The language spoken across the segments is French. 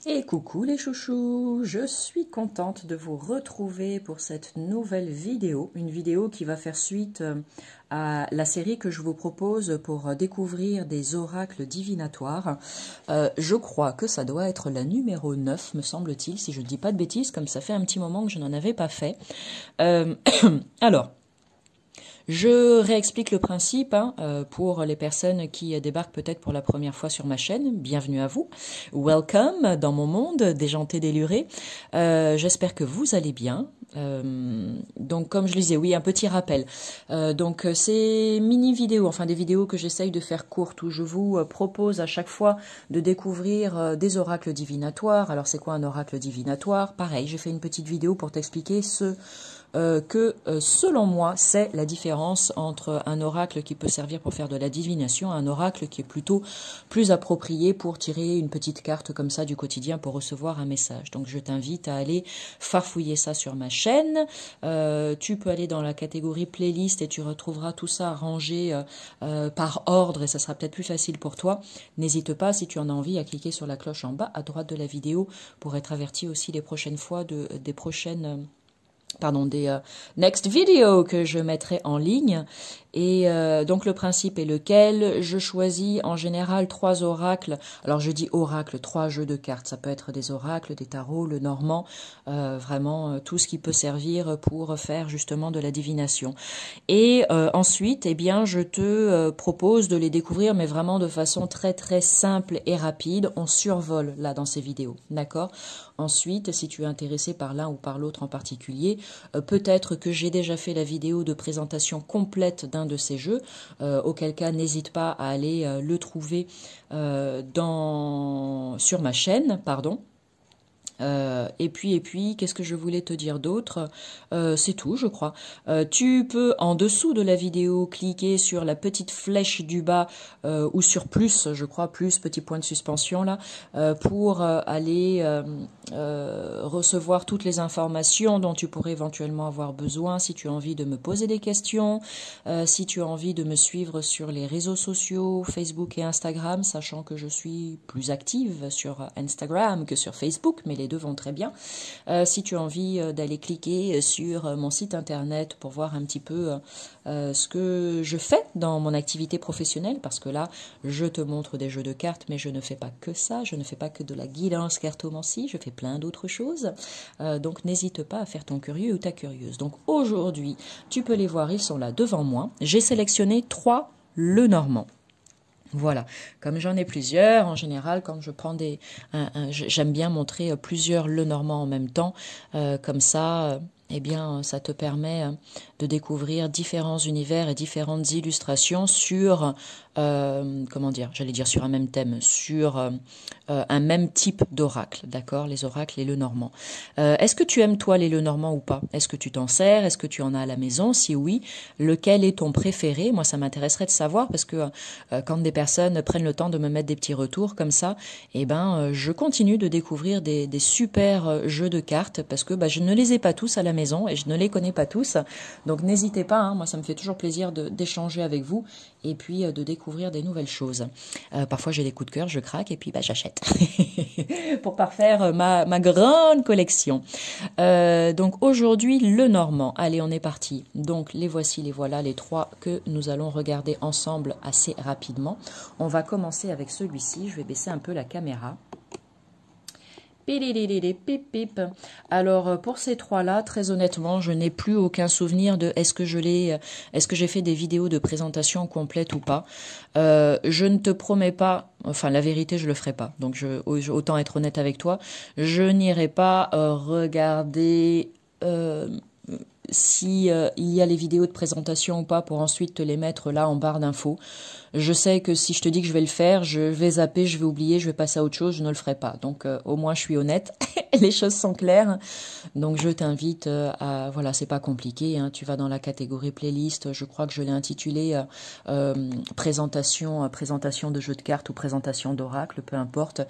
Et coucou les chouchous, je suis contente de vous retrouver pour cette nouvelle vidéo, une vidéo qui va faire suite à la série que je vous propose pour découvrir des oracles divinatoires. Je crois que ça doit être la numéro 9, me semble-t-il, si je ne dis pas de bêtises, comme ça fait un petit moment que je n'en avais pas fait. Alors, je réexplique le principe pour les personnes qui débarquent peut-être pour la première fois sur ma chaîne. Bienvenue à vous. Welcome dans mon monde déjanté déluré. J'espère que vous allez bien. Donc comme je le disais, oui, un petit rappel. Donc ces mini-vidéos, enfin des vidéos que j'essaye de faire courtes où je vous propose à chaque fois de découvrir des oracles divinatoires. Alors c'est quoi un oracle divinatoire? Pareil, j'ai fait une petite vidéo pour t'expliquer selon moi, c'est la différence entre un oracle qui peut servir pour faire de la divination et un oracle qui est plutôt plus approprié pour tirer une petite carte comme ça du quotidien pour recevoir un message. Donc je t'invite à aller farfouiller ça sur ma chaîne. Tu peux aller dans la catégorie playlist et tu retrouveras tout ça rangé par ordre et ça sera peut-être plus facile pour toi. N'hésite pas, si tu en as envie, à cliquer sur la cloche en bas à droite de la vidéo pour être averti aussi les prochaines fois des prochaines... des next vidéos que je mettrai en ligne. Et donc le principe est lequel? Je choisis en général 3 oracles. Alors je dis oracle, 3 jeux de cartes. Ça peut être des oracles, des tarots, le normand, vraiment tout ce qui peut servir pour faire justement de la divination. Et ensuite, eh bien, je te propose de les découvrir, mais vraiment de façon très très simple et rapide. On survole là dans ces vidéos, d'accord? Ensuite, si tu es intéressé par l'un ou par l'autre en particulier, peut-être que j'ai déjà fait la vidéo de présentation complète d'un de ces jeux, auquel cas n'hésite pas à aller le trouver sur ma chaîne, pardon. Et puis, qu'est-ce que je voulais te dire d'autre? C'est tout, je crois. Tu peux, en dessous de la vidéo, cliquer sur la petite flèche du bas ou sur plus, je crois, plus, petit point de suspension, là, pour aller recevoir toutes les informations dont tu pourrais éventuellement avoir besoin si tu as envie de me poser des questions, si tu as envie de me suivre sur les réseaux sociaux, Facebook et Instagram, sachant que je suis plus active sur Instagram que sur Facebook, mais les deux vont très bien. Si tu as envie d'aller cliquer sur mon site internet pour voir un petit peu ce que je fais dans mon activité professionnelle, parce que là, je te montre des jeux de cartes, mais je ne fais pas que ça, je ne fais pas que de la guidance cartomancie, je fais plein d'autres choses. Donc n'hésite pas à faire ton curieux ou ta curieuse. Donc aujourd'hui, tu peux les voir, ils sont là devant moi. J'ai sélectionné 3 Lenormand. Voilà, comme j'en ai plusieurs, en général, quand je prends j'aime bien montrer plusieurs Lenormand en même temps, comme ça, eh bien, ça te permet de découvrir différents univers et différentes illustrations sur, comment dire, j'allais dire sur un même thème, sur un même type d'oracle, d'accord, les oracles et Lenormand. Est-ce que tu aimes, toi, les Lenormand ou pas? Est-ce que tu t'en sers? Est-ce que tu en as à la maison? Si oui, lequel est ton préféré? Moi, ça m'intéresserait de savoir, parce que quand des personnes prennent le temps de me mettre des petits retours comme ça, eh ben, je continue de découvrir des super jeux de cartes, parce que je ne les ai pas tous à la maison et je ne les connais pas tous. Donc n'hésitez pas, hein, moi ça me fait toujours plaisir d'échanger avec vous et puis de découvrir des nouvelles choses. Parfois j'ai des coups de cœur, je craque et puis j'achète pour parfaire ma grande collection. Donc aujourd'hui Lenormand, allez on est parti. Donc les voici, les voilà, les 3 que nous allons regarder ensemble assez rapidement. On va commencer avec celui-ci, je vais baisser un peu la caméra. Alors pour ces 3-là, très honnêtement, je n'ai plus aucun souvenir de est-ce que j'ai fait des vidéos de présentation complète ou pas. Je ne te promets pas, enfin la vérité je le ferai pas. Donc autant être honnête avec toi, je n'irai pas regarder si il y a les vidéos de présentation ou pas pour ensuite te les mettre là en barre d'infos. Je sais que si je te dis que je vais le faire, je vais zapper, je vais oublier, je vais passer à autre chose, je ne le ferai pas. Donc au moins je suis honnête, les choses sont claires. Donc je t'invite à... Voilà, c'est pas compliqué, hein, tu vas dans la catégorie playlist, je crois que je l'ai intitulé présentation de jeux de cartes ou présentation d'oracle, peu importe.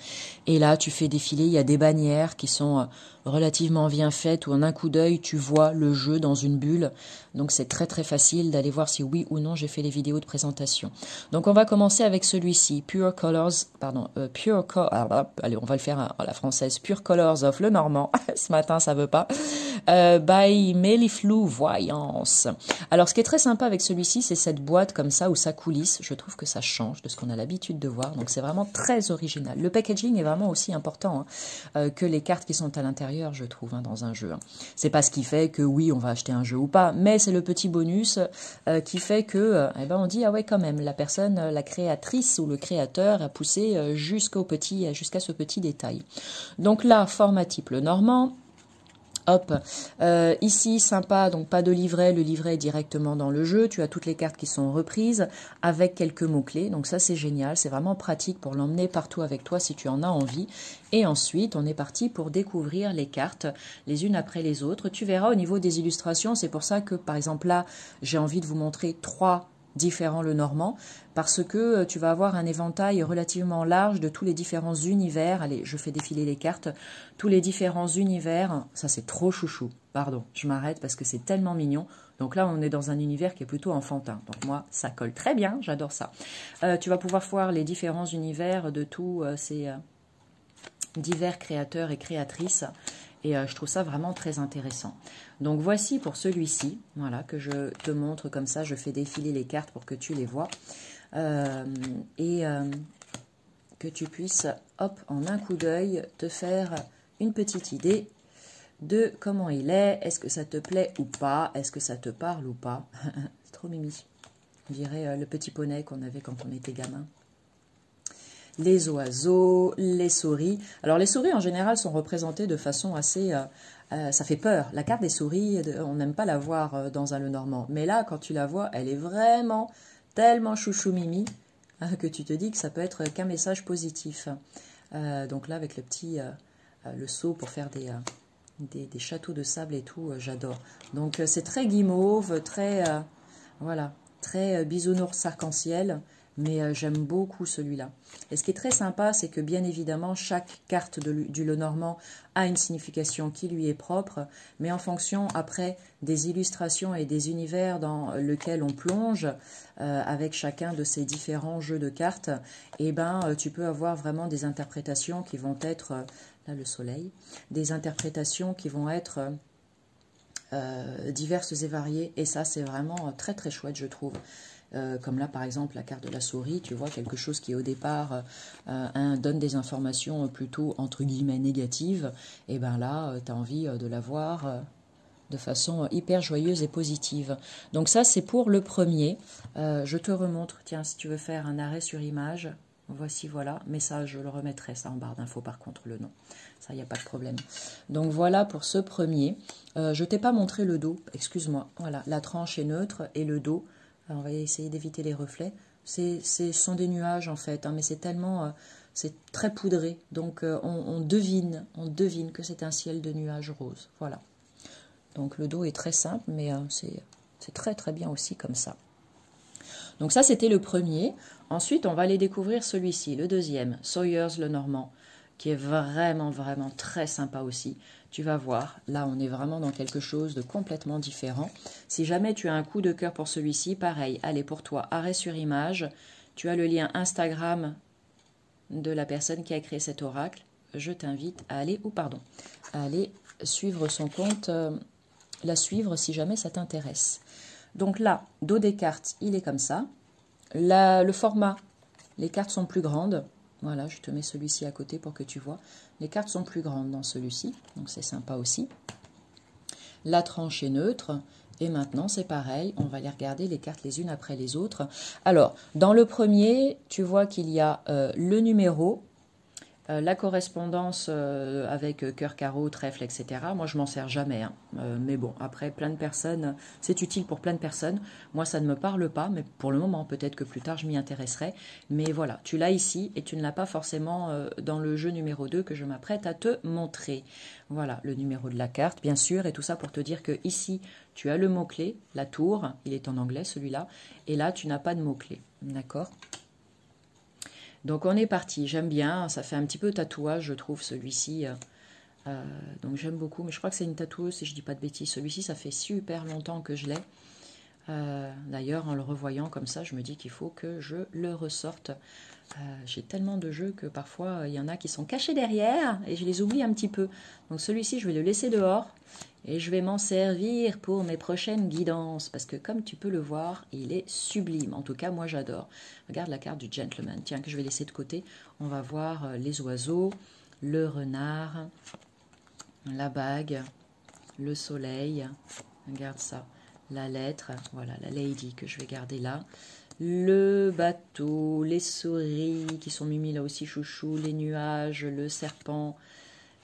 Et là tu fais défiler, il y a des bannières qui sont relativement bien faites où en un coup d'œil tu vois le jeu dans une bulle. Donc c'est très très facile d'aller voir si oui ou non j'ai fait les vidéos de présentation. Donc on va commencer avec celui-ci, Pure Colors, pardon, allez, on va le faire à la française, Pure Colors of Lenormand. Ce matin, ça veut pas. By Meliflou Voyance. Alors, ce qui est très sympa avec celui-ci, c'est cette boîte comme ça où ça coulisse. Je trouve que ça change de ce qu'on a l'habitude de voir. Donc, c'est vraiment très original. Le packaging est vraiment aussi important que les cartes qui sont à l'intérieur, je trouve, dans un jeu. C'est pas ce qui fait que oui, on va acheter un jeu ou pas, mais c'est le petit bonus qui fait que, on dit ah ouais quand même, la personne, la créatrice ou le créateur a poussé jusqu'à ce petit détail. Donc là, format type le normand. Hop, ici sympa, donc pas de livret, le livret est directement dans le jeu, tu as toutes les cartes qui sont reprises avec quelques mots-clés, donc ça c'est génial, c'est vraiment pratique pour l'emmener partout avec toi si tu en as envie. Et ensuite on est parti pour découvrir les cartes les unes après les autres. Tu verras au niveau des illustrations, c'est pour ça que par exemple là j'ai envie de vous montrer 3 différents Lenormand, parce que tu vas avoir un éventail relativement large de tous les différents univers. Allez, je fais défiler les cartes. Tous les différents univers, ça c'est trop chouchou. Pardon, je m'arrête parce que c'est tellement mignon. Donc là, on est dans un univers qui est plutôt enfantin. Donc moi, ça colle très bien, j'adore ça. Tu vas pouvoir voir les différents univers de tous ces divers créateurs et créatrices. Et je trouve ça vraiment très intéressant. Donc voici pour celui-ci, voilà, que je te montre comme ça. Je fais défiler les cartes pour que tu les vois. Que tu puisses, hop, en un coup d'œil, te faire une petite idée de comment il est. Est-ce que ça te plaît ou pas? Est-ce que ça te parle ou pas? C'est trop mimi. On dirait le petit poney qu'on avait quand on était gamin. Les oiseaux, les souris. Alors les souris en général sont représentées de façon assez... ça fait peur. La carte des souris, on n'aime pas la voir dans un Lenormand. Mais là, quand tu la vois, elle est vraiment tellement chouchou mimi que tu te dis que ça peut être qu'un message positif. Donc là, avec le petit le seau pour faire des châteaux de sable et tout, j'adore. Donc c'est très guimauve, très voilà, très bisounours arc-en-ciel. Mais j'aime beaucoup celui-là. Et ce qui est très sympa, c'est que bien évidemment, chaque carte du Lenormand a une signification qui lui est propre, mais en fonction, après, des illustrations et des univers dans lesquels on plonge, avec chacun de ces différents jeux de cartes, et tu peux avoir vraiment des interprétations qui vont être, là le soleil, des interprétations qui vont être diverses et variées, et ça c'est vraiment très très chouette je trouve. Comme là par exemple la carte de la souris, tu vois quelque chose qui au départ donne des informations plutôt entre guillemets négatives, et là tu as envie de la voir de façon hyper joyeuse et positive. Donc ça c'est pour le premier. Je te remontre, tiens, si tu veux faire un arrêt sur image, voici voilà, mais ça je le remettrai ça en barre d'infos par contre le nom, ça il n'y a pas de problème. Donc voilà pour ce premier. Je t'ai pas montré le dos, excuse-moi, voilà, la tranche est neutre et le dos. Alors, on va essayer d'éviter les reflets. Ce sont des nuages en fait, mais c'est tellement, c'est très poudré. Donc on devine que c'est un ciel de nuages roses. Voilà. Donc le dos est très simple, mais c'est très très bien aussi comme ça. Donc ça c'était le premier. Ensuite on va aller découvrir celui-ci, le deuxième, Sawyers Lenormand, qui est vraiment vraiment très sympa aussi. Tu vas voir, là on est vraiment dans quelque chose de complètement différent. Si jamais tu as un coup de cœur pour celui-ci, pareil, allez pour toi, arrêt sur image. Tu as le lien Instagram de la personne qui a créé cet oracle. Je t'invite à aller, à aller suivre son compte, la suivre si jamais ça t'intéresse. Donc là, dos des cartes, il est comme ça. Là, le format, les cartes sont plus grandes. Voilà, je te mets celui-ci à côté pour que tu vois. Les cartes sont plus grandes dans celui-ci, donc c'est sympa aussi. La tranche est neutre. Et maintenant, c'est pareil, on va aller regarder les cartes les unes après les autres. Alors, dans le premier, tu vois qu'il y a le numéro, la correspondance avec cœur, carreau, trèfle, etc. Moi, je m'en sers jamais. Mais bon, après, plein de personnes, c'est utile pour plein de personnes. Moi, ça ne me parle pas, mais pour le moment, peut-être que plus tard, je m'y intéresserai. Mais voilà, tu l'as ici et tu ne l'as pas forcément dans le jeu numéro 2 que je m'apprête à te montrer. Voilà, le numéro de la carte, bien sûr, et tout ça pour te dire que ici, tu as le mot-clé, la tour, il est en anglais celui-là, et là, tu n'as pas de mot-clé. D'accord ? Donc on est parti, j'aime bien, ça fait un petit peu tatouage je trouve celui-ci, donc j'aime beaucoup, mais je crois que c'est une tatoueuse si je dis pas de bêtises, celui-ci ça fait super longtemps que je l'ai, D'ailleurs, en le revoyant comme ça, je me dis qu'il faut que je le ressorte. J'ai tellement de jeux que parfois, il y en a qui sont cachés derrière et je les oublie un petit peu. Donc celui-ci, je vais le laisser dehors et je vais m'en servir pour mes prochaines guidances. Parce que comme tu peux le voir, il est sublime. En tout cas, moi, j'adore. Regarde la carte du gentleman. Tiens, que je vais laisser de côté. On va voir les oiseaux, le renard, la bague, le soleil. Regarde ça. La lettre, voilà, la lady que je vais garder là. Le bateau, les souris qui sont mimi là aussi chouchou, les nuages, le serpent,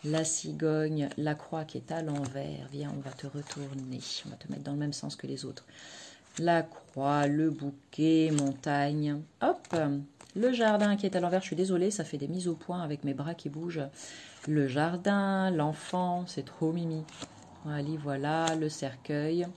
la cigogne, la croix qui est à l'envers. Viens, on va te retourner, on va te mettre dans le même sens que les autres. La croix, le bouquet, montagne, hop, le jardin qui est à l'envers. Je suis désolée, ça fait des mises au point avec mes bras qui bougent. Le jardin, l'enfant, c'est trop mimi. Allez, voilà, le cercueil.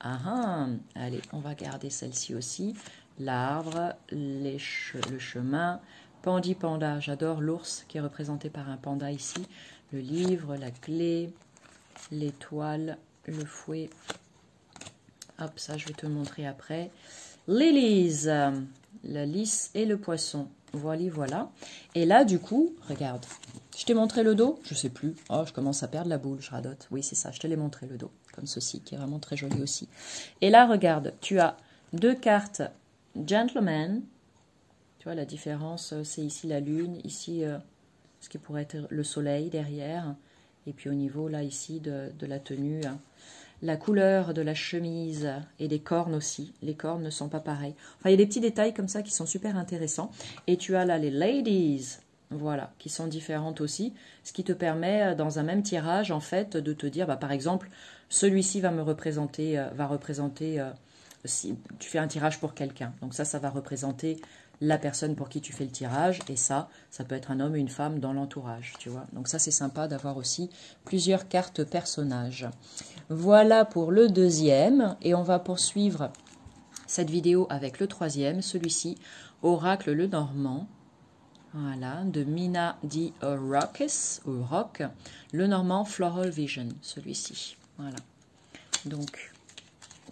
Ah ah, allez, on va garder celle-ci aussi. L'arbre, le chemin, Pandi Panda, j'adore l'ours qui est représenté par un panda ici. Le livre, la clé, l'étoile, le fouet. Hop, ça je vais te le montrer après. Lilies, la lys et le poisson. Voilà, voilà. Et là, du coup, regarde. Je t'ai montré le dos? Je sais plus. Oh, je commence à perdre la boule, je radote. Oui, c'est ça, je te l'ai montré le dos. Comme ceci, qui est vraiment très joli aussi. Et là, regarde, tu as deux cartes gentleman. Tu vois, la différence, c'est ici la lune, ici ce qui pourrait être le soleil derrière. Et puis au niveau, là, ici, de la tenue, la couleur de la chemise et des cornes aussi. Les cornes ne sont pas pareilles. Enfin, il y a des petits détails comme ça qui sont super intéressants. Et tu as là les ladies, voilà, qui sont différentes aussi. Ce qui te permet, dans un même tirage, en fait, de te dire, bah, par exemple, celui-ci va représenter, si tu fais un tirage pour quelqu'un. Donc ça va représenter la personne pour qui tu fais le tirage. Et ça peut être un homme et une femme dans l'entourage, tu vois. Donc ça, c'est sympa d'avoir aussi plusieurs cartes personnages. Voilà pour le deuxième. Et on va poursuivre cette vidéo avec le troisième, celui-ci, Oracle le Normand. Voilà, de Mina D. Rock, le Normand Floral Vision, celui-ci. Voilà. Donc,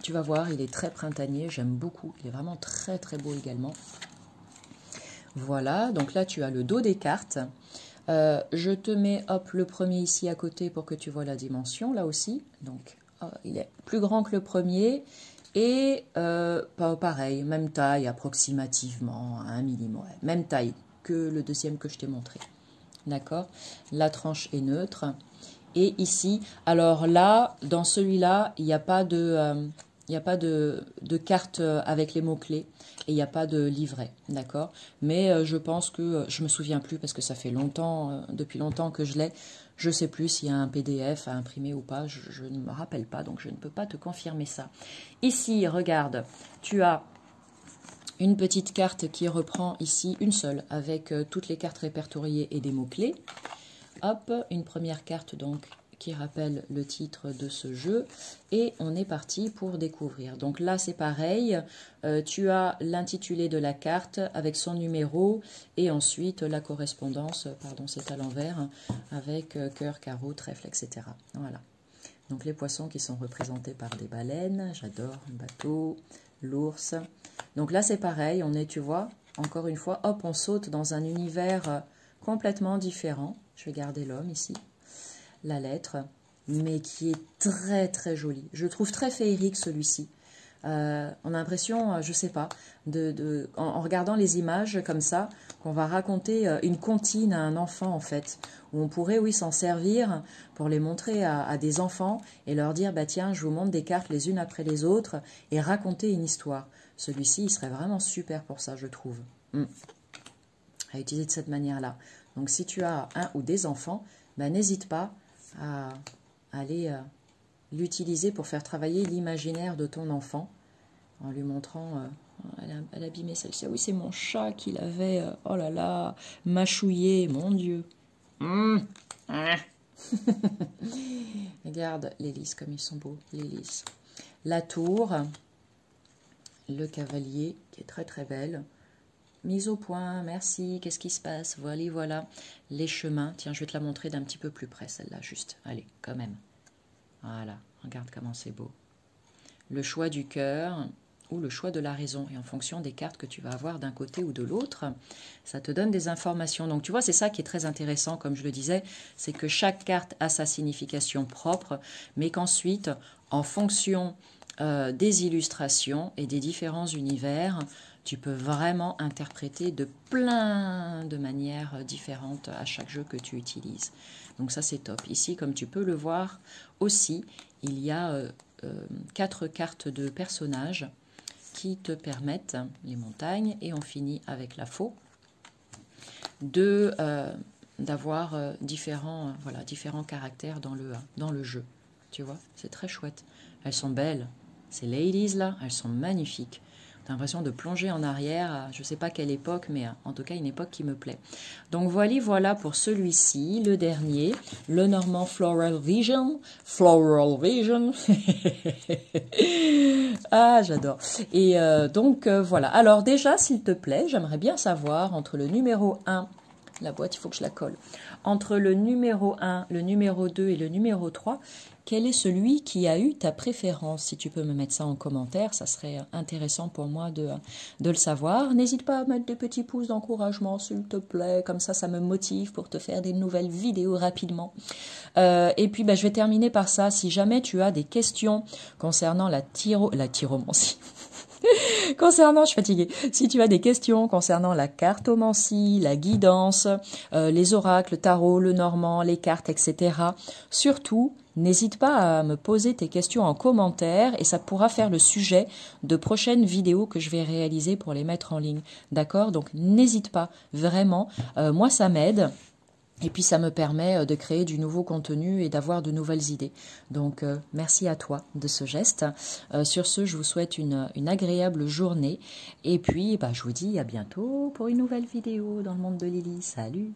tu vas voir, il est très printanier, j'aime beaucoup. Il est vraiment très très beau également. Voilà, donc là tu as le dos des cartes. Je te mets hop le premier ici à côté pour que tu vois la dimension, là aussi. Donc, il est plus grand que le premier. Et pareil, même taille approximativement, 1 mm, ouais, même taille que le deuxième que je t'ai montré. D'accord? La tranche est neutre. Et ici, alors là, dans celui-là, il n'y a pas de carte avec les mots-clés et il n'y a pas de livret, d'accord? Mais je pense que, je me souviens plus parce que ça fait longtemps, depuis longtemps que je l'ai, je sais plus s'il y a un PDF à imprimer ou pas, je ne me rappelle pas, donc je ne peux pas te confirmer ça. Ici, regarde, tu as une petite carte qui reprend ici, une seule, avec toutes les cartes répertoriées et des mots-clés. Hop, une première carte donc qui rappelle le titre de ce jeu. Et on est parti pour découvrir. Donc là, c'est pareil. Tu as l'intitulé de la carte avec son numéro et ensuite la correspondance, pardon, c'est à l'envers, avec cœur, carreau, trèfle, etc. Voilà. Donc les poissons qui sont représentés par des baleines. J'adore le bateau, l'ours. Donc là, c'est pareil. On est, tu vois, encore une fois, hop, on saute dans un univers complètement différent. Je vais garder l'homme ici. La lettre, mais qui est très très joli. Je trouve très féerique celui-ci. On a l'impression, je sais pas, en regardant les images comme ça, qu'on va raconter une comptine à un enfant en fait, où on pourrait, oui, s'en servir pour les montrer à des enfants et leur dire, bah tiens, je vous montre des cartes les unes après les autres et raconter une histoire. Celui-ci, il serait vraiment super pour ça, je trouve. À utiliser de cette manière-là. Donc si tu as un ou des enfants, bah, n'hésite pas à aller l'utiliser pour faire travailler l'imaginaire de ton enfant en lui montrant, elle a abîmé celle-ci. Oui, c'est mon chat qui l'avait, oh là là, mâchouillé, mon Dieu. Regarde les lys comme ils sont beaux, les lys. La tour, le cavalier qui est très très belle. Mise au point, merci, qu'est-ce qui se passe? Voilà, voilà. Les chemins, tiens, je vais te la montrer d'un petit peu plus près, celle-là, juste. Allez, quand même. Voilà, regarde comment c'est beau. le choix du cœur ou le choix de la raison. Et en fonction des cartes que tu vas avoir d'un côté ou de l'autre, ça te donne des informations. Donc tu vois, c'est ça qui est très intéressant, comme je le disais, c'est que chaque carte a sa signification propre, mais qu'ensuite, en fonction des illustrations et des différents univers, tu peux vraiment interpréter de plein de manières différentes à chaque jeu que tu utilises. Donc ça, c'est top. Ici, comme tu peux le voir aussi, il y a 4 cartes de personnages qui te permettent, les montagnes, et on finit avec la faux, d'avoir différents caractères dans le jeu. Tu vois, c'est très chouette. Elles sont belles. Ces ladies là, elles sont magnifiques. T'as l'impression de plonger en arrière à je ne sais pas quelle époque, mais en tout cas une époque qui me plaît. Donc voilà pour celui-ci, le dernier, le Normand Floral Vision. Floral Vision. Ah, j'adore. Et donc voilà. Alors déjà, s'il te plaît, j'aimerais bien savoir entre le numéro 1, la boîte, il faut que je la colle, entre le numéro 1, le numéro 2 et le numéro 3, quel est celui qui a eu ta préférence? Si tu peux me mettre ça en commentaire, ça serait intéressant pour moi de le savoir. N'hésite pas à mettre des petits pouces d'encouragement, s'il te plaît. Comme ça me motive pour te faire des nouvelles vidéos rapidement. Et puis, je vais terminer par ça. Si jamais tu as des questions concernant la tyromancie, je suis fatiguée. Si tu as des questions concernant la cartomancie, la guidance, les oracles, tarot, le normand, les cartes, etc., surtout, n'hésite pas à me poser tes questions en commentaire et ça pourra faire le sujet de prochaines vidéos que je vais réaliser pour les mettre en ligne. D'accord? Donc, n'hésite pas, vraiment. Moi, ça m'aide. Et puis, ça me permet de créer du nouveau contenu et d'avoir de nouvelles idées. Donc, merci à toi de ce geste. Sur ce, je vous souhaite une agréable journée. Et puis, je vous dis à bientôt pour une nouvelle vidéo dans le monde de Lily. Salut!